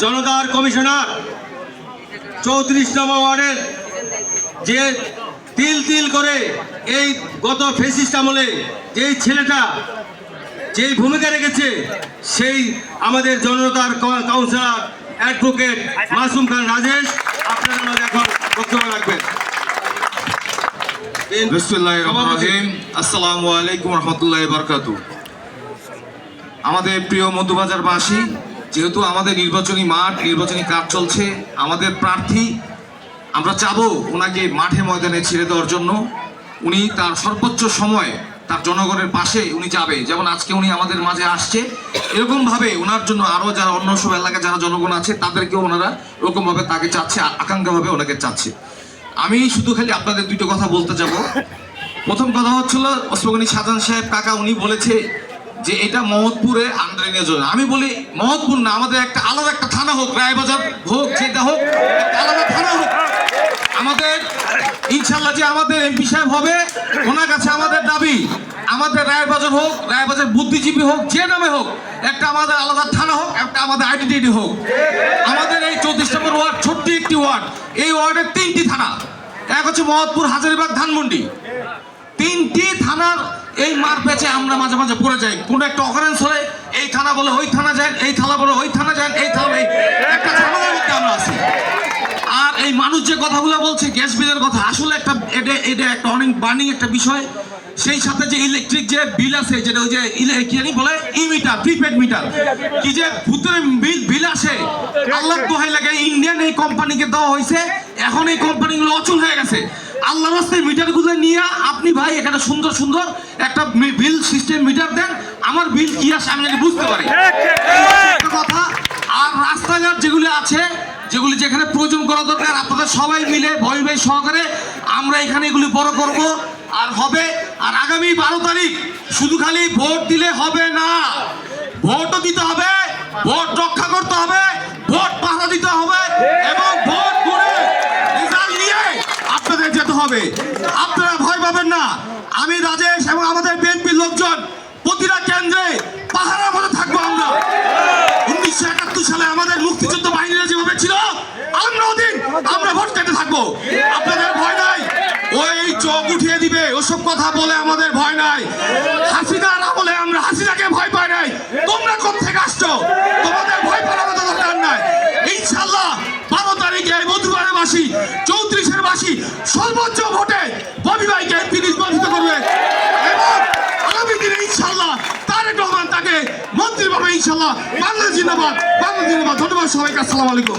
জনতার কমিশনার 34 নম্বর ওয়ার্ডের যে তিল তিল করে এই গত ফ্যাসিস্ট আমলে যেই ছেলেটা যেই ভূমিকা রেখেছে সেই আমাদের জনতার কাউন্সিলর অ্যাডভোকেট মাসুম খান রাজেশ আপনারা আমাদের এখন বক্তব্য রাখবেন। বিসমিল্লাহির রহমানির রহিম। আসসালামু আলাইকুম ওয়া রাহমাতুল্লাহি ওয়া বারাকাতুহু। আমাদের প্রিয় মধ্যবাজারবাসী, যেহেতু আমাদের নির্বাচনী মাঠ নির্বাচনী কাজ চলছে, আমাদের প্রার্থী আমরা চাবো ওনাকে মাঠে ময়দানে ছেড়ে দেওয়ার জন্য। উনি তার সর্বোচ্চ সময় তার জনগণের পাশে উনি যাবে, যেমন আজকে উনি আমাদের মাঝে আসছে, এরকমভাবে ওনার জন্য আরও যারা অন্য সব এলাকায় যারা জনগণ আছে তাদেরকেও ওনারা এরকমভাবে তাকে চাচ্ছে, আকাঙ্ক্ষাভাবে ওনাকে চাচ্ছে। আমি শুধু খালি আপনাদের দুটো কথা বলতে যাব। প্রথম কথা হচ্ছিল ওসমানী শাহজাহান সাহেব কাকা উনি বলেছে যে এটা মোহাম্মদপুরে আন্ডারে নিয়ে যাবে। আমি বলি মোহাম্মদপুর না, আমাদের একটা আলাদা একটা থানা হোক, রায়বাজার হোক, যেটা হোক, একটা আলাদা থানা হোক। আমাদের ইনশাল্লাহ যে আমাদের এমপি সাহেব হবে ওনার কাছে আমাদের দাবি, আমাদের রায়বাজার হোক, রায়বাজার বুদ্ধিজীবী হোক, যে নামে হোক, একটা আমাদের আলাদা থানা হোক, একটা আমাদের আইডেন্টিটি হোক। আমাদের এই 34 নম্বর ওয়ার্ড ছোট্ট একটি ওয়ার্ড, এই ওয়ার্ডের 3টি থানা, এক হচ্ছে মোহাম্মদপুর, হাজারীবাগ, ধানমন্ডি। 3টি থানার এই মার পেঁচে আমরা মাঝে মাঝে পড়ে যাই। কোনো একটা অকারেন্স হলে এই থানা বলে ওই থানা যান, এই থানা বলে ওই থানা যান, এই থানা একটা ঝামেলার মধ্যে আমরা আছি। আর এই মানুষ যে কথাগুলো বলছে গ্যাস বিলের কথা, আসলে একটা এটা একটা অনেক বার্নিং একটা বিষয়। সেই সাথে যে ইলেকট্রিক যে বিল আছে, যেটা ওই যে কি বলে মিটার, প্রিপেড মিটার, কি যে ভূতের বিল আসে, আল্লাহ দোহাই লাগে ইন্ডিয়ান এই কোম্পানিকে দেওয়া হয়েছে। এখন এই কোম্পানিগুলো অচল হয়ে গেছে। আল্লাহ রাস্তায় মিটারগুলো নিয়ে আপনি ভাই এখানে সুন্দর সুন্দর একটা বিল সিস্টেম মিটার দেন, আমার বিল কি আসে আমি নাকি বুঝতে পারি কথা। আর রাস্তাঘাট যেগুলো আছে, যেগুলি যেখানে প্রয়োজন করা দরকার, আপনাদের সবাই মিলে ভয় ভয় সহকারে আমরা এখানে এগুলি বড় করব আর হবে। আর আগামী 12 তারিখ শুধু খালি ভোট দিলে হবে না, ভোটও দিতে হবে, ভোট রক্ষা করতে হবে, ভোট পাহারা দিতে হবে এবং ভোট করে রেজাল্ট নিয়ে আপনাদের যেতে হবে। আপনারা ভয় পাবেন না। আমি রাজেশ এবং আমাদের বিএনপির লোকজন প্রতিটা কেন্দ্রে পাহারা মধ্যে থাকবো। আমরা 1971 সালে আমাদের মুক্তিযুদ্ধ বাহিনীরা যেভাবে ছিল আমরা ভোট কেটে থাকবো। আপনাদের ভয় নাই, ওই চোখ উঠিয়ে দিবে ওসব কথা বলে আমাদের ভয় নাই। হাসিনা না বলে আমরা হাসিনাকে ভয় পাই নাই। তোমরা কোন থেকে আসছো? তোমাদের ভয় পাওয়ার মতো দরকার নাই। ইনশাআল্লাহ 12 তারিখে মধ্যবাজারবাসী 34-এর বাসী সর্বোচ্চ ভোটে ববি ভাইকে এমপি নির্বাচিত করবে এবং আগামী দিনে ইনশাআল্লাহ তারেক রহমান তাকে মন্ত্রী পাবে ইনশাআল্লাহ। বাংলাদেশ জিন্দাবাদ, বাংলাদেশ জিন্দাবাদ। ধন্যবাদ সবাইকে। আসসালামু আলাইকুম।